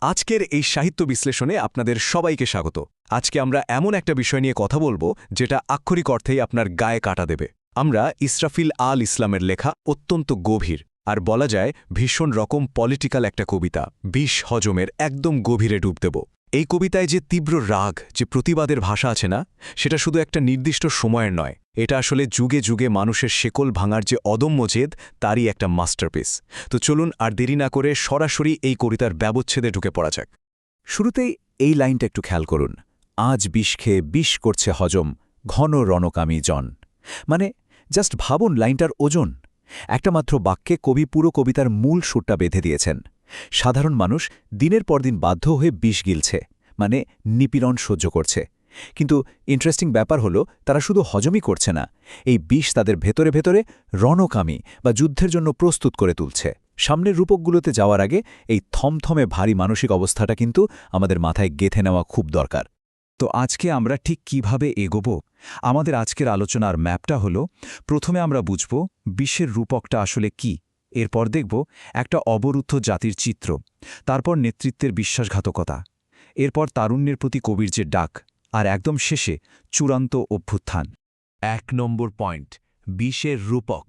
আজকের এই সাহিত্য বিশ্লেষণে আপনাদের সবাইকে স্বাগত। আজকে আমরা এমন একটা বিষয় নিয়ে কথা বলবো যেটা আক্ষরিক অর্থেই আপনার গায়ে কাটা দেবে। আমরা ইসরাফিল আল ইসলামের লেখা অত্যন্ত গভীর আর বলা যায় ভীষণ রকম পলিটিক্যাল একটা কবিতা বিষ হজমের একদম গভীরে ডুব দেব। এই কবিতায় যে তীব্র রাগ, যে প্রতিবাদের ভাষা আছে না, সেটা শুধু একটা নির্দিষ্ট সময়ের নয়, এটা আসলে যুগে যুগে মানুষের শেকল ভাঙার যে অদম্য জেদ, তারই একটা মাস্টারপিস। তো চলুন আর দেরি না করে সরাসরি এই কবিতার ব্যবচ্ছেদে ঢুকে পড়া যাক। শুরুতেই এই লাইনটা একটু খেয়াল করুন। আজ বিষ খেয়ে বিষ করছে হজম ঘন রণকামী জন। মানে জাস্ট ভাবুন লাইনটার ওজন। একটা মাত্র বাক্যে কবি পুরো কবিতার মূল সুরটা বেঁধে দিয়েছেন। সাধারণ মানুষ দিনের পর দিন বাধ্য হয়ে বিষ গিলছে, মানে নিপীড়ন সহ্য করছে। কিন্তু ইন্টারেস্টিং ব্যাপার হলো তারা শুধু হজমই করছে না, এই বিষ তাদের ভেতরে ভেতরে রণকামী বা যুদ্ধের জন্য প্রস্তুত করে তুলছে। সামনের রূপকগুলোতে যাওয়ার আগে এই থমথমে ভারী মানসিক অবস্থাটা কিন্তু আমাদের মাথায় গেঁথে নেওয়া খুব দরকার। তো আজকে আমরা ঠিক কিভাবে এগোব? আমাদের আজকের আলোচনার ম্যাপটা হলো, প্রথমে আমরা বুঝব বিশ্বের রূপকটা আসলে কি, এরপর দেখব একটা অবরুদ্ধ জাতির চিত্র, তারপর নেতৃত্বের বিশ্বাসঘাতকতা, এরপর তারুণ্যের প্রতি কবির যে ডাক, আর একদম শেষে চূড়ান্ত অভ্যুত্থান। ১ নম্বর পয়েন্ট, বিষের রূপক।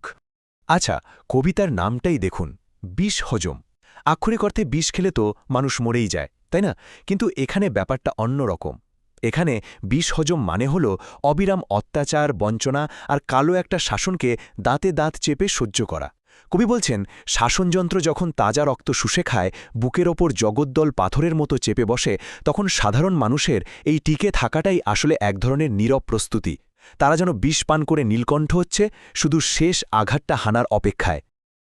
আচ্ছা, কবিতার নামটাই দেখুন, বিষ হজম। আক্ষরিক অর্থে বিষ খেলে তো মানুষ মরেই যায়, তাই না? কিন্তু এখানে ব্যাপারটা অন্যরকম। এখানে বিষ হজম মানে হল অবিরাম অত্যাচার, বঞ্চনা আর কালো একটা শাসনকে দাঁতে দাঁত চেপে সহ্য করা। কবি বলছেন, শাসনযন্ত্র যখন তাজা রক্ত শুষে খায়, বুকের ওপর জগদ্দল পাথরের মতো চেপে বসে, তখন সাধারণ মানুষের এই টিকে থাকাটাই আসলে এক ধরনের নীরব প্রস্তুতি। তারা যেন বিষ পান করে নীলকণ্ঠ হচ্ছে, শুধু শেষ আঘাতটা হানার অপেক্ষায়।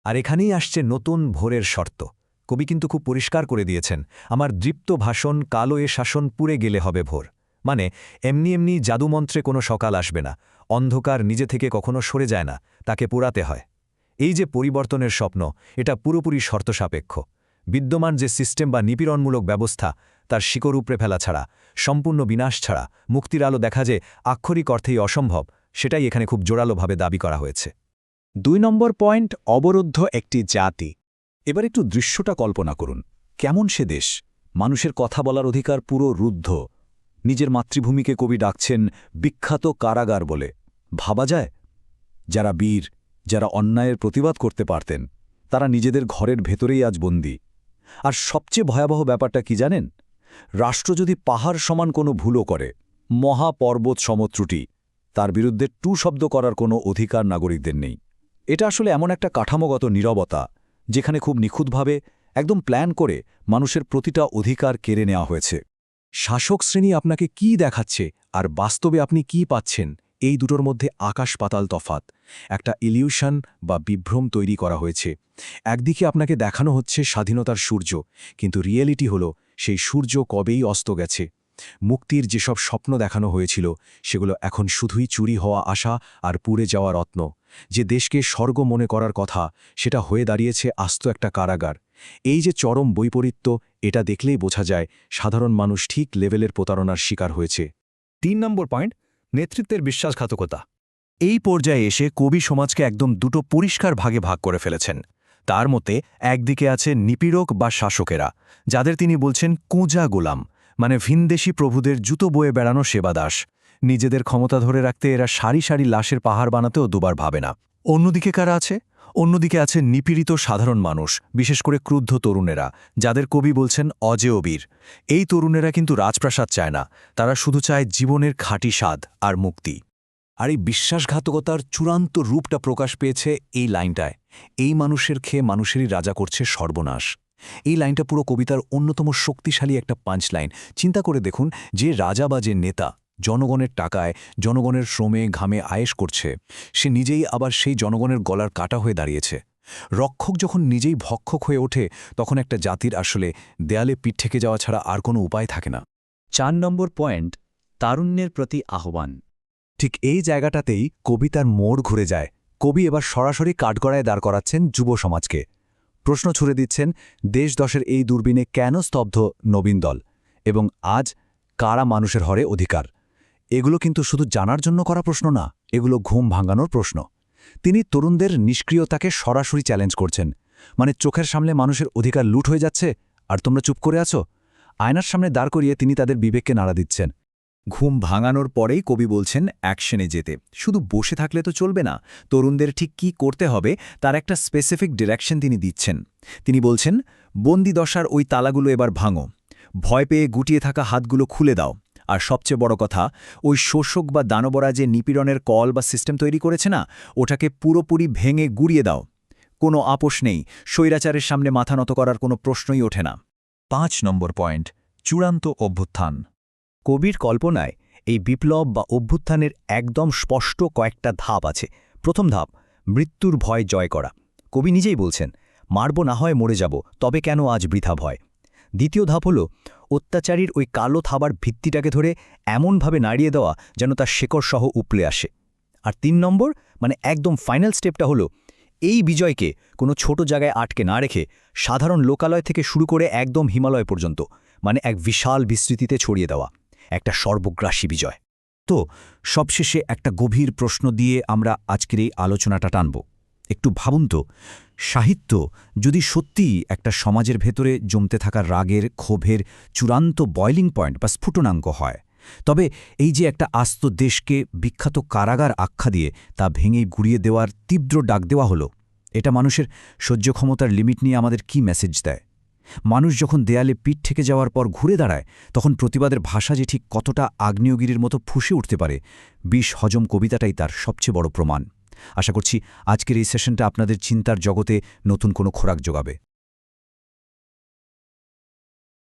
আর এখানেই আসছে নতুন ভোরের শর্ত। কবি কিন্তু খুব পরিষ্কার করে দিয়েছেন, আমার দৃপ্ত ভাষণ কালো এ শাসন পুড়ে গেলে হবে ভোর। মানে এমনি এমনি জাদুমন্ত্রে কোনো সকাল আসবে না, অন্ধকার নিজে থেকে কখনো সরে যায় না, তাকে পোড়াতে হয়। এই যে পরিবর্তনের স্বপ্ন, এটা পুরোপুরি শর্তসাপেক্ষ। বিদ্যমান যে সিস্টেম বা নিপীড়নমূলক ব্যবস্থা, তার শিকড় উপড়ে ফেলা ছাড়া, সম্পূর্ণ বিনাশ ছাড়া মুক্তির আলো দেখা যে আক্ষরিক অর্থেই অসম্ভব, সেটাই এখানে খুব জোরালোভাবে দাবি করা হয়েছে। ২ নম্বর পয়েন্ট, অবরুদ্ধ একটি জাতি। এবার একটু দৃশ্যটা কল্পনা করুন। কেমন সে দেশ, মানুষের কথা বলার অধিকার পুরো রুদ্ধ। নিজের মাতৃভূমিকে কবি ডাকছেন বিখ্যাত কারাগার বলে। ভাবা যায়, যারা বীর, যারা অন্যায়ের প্রতিবাদ করতে পারতেন, তারা নিজেদের ঘরের ভেতরেই আজ বন্দী। আর সবচেয়ে ভয়াবহ ব্যাপারটা কি জানেন? রাষ্ট্র যদি পাহাড় সমান কোনো ভুলও করে, মহাপর্বত সমত্রুটি, তার বিরুদ্ধে টু শব্দ করার কোনো অধিকার নাগরিকদের নেই। এটা আসলে এমন একটা কাঠামোগত নীরবতা, যেখানে খুব নিখুঁতভাবে একদম প্ল্যান করে মানুষের প্রতিটা অধিকার কেড়ে নেওয়া হয়েছে। শাসক শ্রেণী আপনাকে কি দেখাচ্ছে আর বাস্তবে আপনি কি পাচ্ছেন, এই দুটোর মধ্যে আকাশ পাতাল তফাত। একটা ইলিউশন বা বিভ্রম তৈরি করা হয়েছে। একদিকে আপনাকে দেখানো হচ্ছে স্বাধীনতার সূর্য, কিন্তু রিয়েলিটি হলো সেই সূর্য কবেই অস্ত গেছে। মুক্তির যেসব স্বপ্ন দেখানো হয়েছিল, সেগুলো এখন শুধুই চুরি হওয়া আশা আর পুড়ে যাওয়া রত্ন। যে দেশকে স্বর্গ মনে করার কথা, সেটা হয়ে দাঁড়িয়েছে আস্ত একটা কারাগার। এই যে চরম বৈপরীত্য, এটা দেখলেই বোঝা যায় সাধারণ মানুষ ঠিক লেভেলের প্রতারণার শিকার হয়েছে। ৩ নম্বর পয়েন্ট, নেতৃত্বের বিশ্বাসঘাতকতা। এই পর্যায়ে এসে কবি সমাজকে একদম দুটো পরিষ্কার ভাগে ভাগ করে ফেলেছেন। তার মতে একদিকে আছে নিপীড়ক বা শাসকেরা, যাদের তিনি বলছেন কোঁজা গোলাম, মানে ভিনদেশী প্রভুদের জুতো বয়ে বেড়ানো সেবাদাস। নিজেদের ক্ষমতা ধরে রাখতে এরা সারি সারি লাশের পাহাড় বানাতেও দুবার ভাবে না। অন্যদিকে কারা আছে? অন্যদিকে আছে নিপীড়িত সাধারণ মানুষ, বিশেষ করে ক্রুদ্ধ তরুণেরা, যাদের কবি বলছেন অজেয় বীর। এই তরুণেরা কিন্তু রাজপ্রাসাদ চায় না, তারা শুধু চায় জীবনের খাঁটি স্বাদ আর মুক্তি। আর এই বিশ্বাসঘাতকতার চূড়ান্ত রূপটা প্রকাশ পেয়েছে এই লাইনটায়, এই মানুষের খেয়ে মানুষেরই রাজা করছে সর্বনাশ। এই লাইনটা পুরো কবিতার অন্যতম শক্তিশালী একটা পাঞ্চ লাইন। চিন্তা করে দেখুন, যে রাজা বা যে নেতা জনগণের টাকায়, জনগণের শ্রমে ঘামে আয়েশ করছে, সে নিজেই আবার সেই জনগণের গলার কাটা হয়ে দাঁড়িয়েছে। রক্ষক যখন নিজেই ভক্ষক হয়ে ওঠে, তখন একটা জাতির আসলে দেয়ালে পিঠ ঠেকে যাওয়া ছাড়া আর কোনো উপায় থাকে না। ৪ নম্বর পয়েন্ট, তারুণ্যের প্রতি আহ্বান। ঠিক এই জায়গাটাতেই কবিতার মোড় ঘুরে যায়। কবি এবার সরাসরি কাঠগড়ায় দাঁড় করাচ্ছেন যুব সমাজকে। প্রশ্ন ছুড়ে দিচ্ছেন, দেশ দশের এই দূরবীনে কেন স্তব্ধ নবীন দল, এবং আজ কারা মানুষের হরে অধিকার? এগুলো কিন্তু শুধু জানার জন্য করা প্রশ্ন না, এগুলো ঘুম ভাঙানোর প্রশ্ন। তিনি তরুণদের নিষ্ক্রিয়তাকে সরাসরি চ্যালেঞ্জ করছেন। মানে চোখের সামনে মানুষের অধিকার লুট হয়ে যাচ্ছে, আর তোমরা চুপ করে আছো? আয়নার সামনে দাঁড় করিয়ে তিনি তাদের বিবেককে নাড়া দিচ্ছেন। ঘুম ভাঙানোর পরেই কবি বলছেন অ্যাকশনে যেতে। শুধু বসে থাকলে তো চলবে না, তরুণদের ঠিক কী করতে হবে তার একটা স্পেসিফিক ডিরেকশন তিনি দিচ্ছেন। তিনি বলছেন, বন্দি দশার ওই তালাগুলো এবার ভাঙো, ভয় পেয়ে গুটিয়ে থাকা হাতগুলো খুলে দাও, আর সবচেয়ে বড় কথা, ওই শোষক বা দানবরা যে নিপীড়নের কল বা সিস্টেম তৈরি করেছে না, ওটাকে পুরোপুরি ভেঙে গুড়িয়ে দাও। কোনো আপোষ নেই, স্বৈরাচারের সামনে মাথা নত করার কোনো প্রশ্নই ওঠে না। 5 নম্বর পয়েন্ট, চূড়ান্ত অভ্যুত্থান। কবির কল্পনায় এই বিপ্লব বা অভ্যুত্থানের একদম স্পষ্ট কয়েকটা ধাপ আছে। প্রথম ধাপ, মৃত্যুর ভয় জয় করা। কবি নিজেই বলছেন, মারব না হয় মরে যাব, তবে কেন আজ বৃথা ভয়। দ্বিতীয় ধাপ হল অত্যাচারীর ওই কালো থাবার ভিত্তিটাকে ধরে এমনভাবে নাড়িয়ে দেওয়া যেন তার শেকড়সহ উপলে আসে। আর 3 নম্বর, মানে একদম ফাইনাল স্টেপটা হলো এই বিজয়কে কোনো ছোট জায়গায় আটকে না রেখে সাধারণ লোকালয় থেকে শুরু করে একদম হিমালয় পর্যন্ত, মানে এক বিশাল বিস্তৃতিতে ছড়িয়ে দেওয়া, একটা সর্বগ্রাসী বিজয়। তো সবশেষে একটা গভীর প্রশ্ন দিয়ে আমরা আজকের এই আলোচনাটা টানব। একটু ভাবুন তো, সাহিত্য যদি সত্যিই একটা সমাজের ভেতরে জমতে থাকা রাগের, ক্ষোভের চূড়ান্ত বয়লিং পয়েন্ট বা স্ফুটনাঙ্ক হয়, তবে এই যে একটা আস্ত দেশকে বিখ্যাত কারাগার আখ্যা দিয়ে তা ভেঙে গুড়িয়ে দেওয়ার তীব্র ডাক দেওয়া হলো, এটা মানুষের সহ্য ক্ষমতার লিমিট নিয়ে আমাদের কি মেসেজ দেয়? মানুষ যখন দেয়ালে পিঠ ঠেকে যাওয়ার পর ঘুরে দাঁড়ায়, তখন প্রতিবাদের ভাষা যে ঠিক কতটা আগ্নেয়গিরির মতো ফুঁসে উঠতে পারে, বিষ হজম কবিতাটাই তার সবচেয়ে বড় প্রমাণ। আশা করছি আজকের এই সেশনটা আপনাদের চিন্তার জগতে নতুন কোনো খোরাক যোগাবে।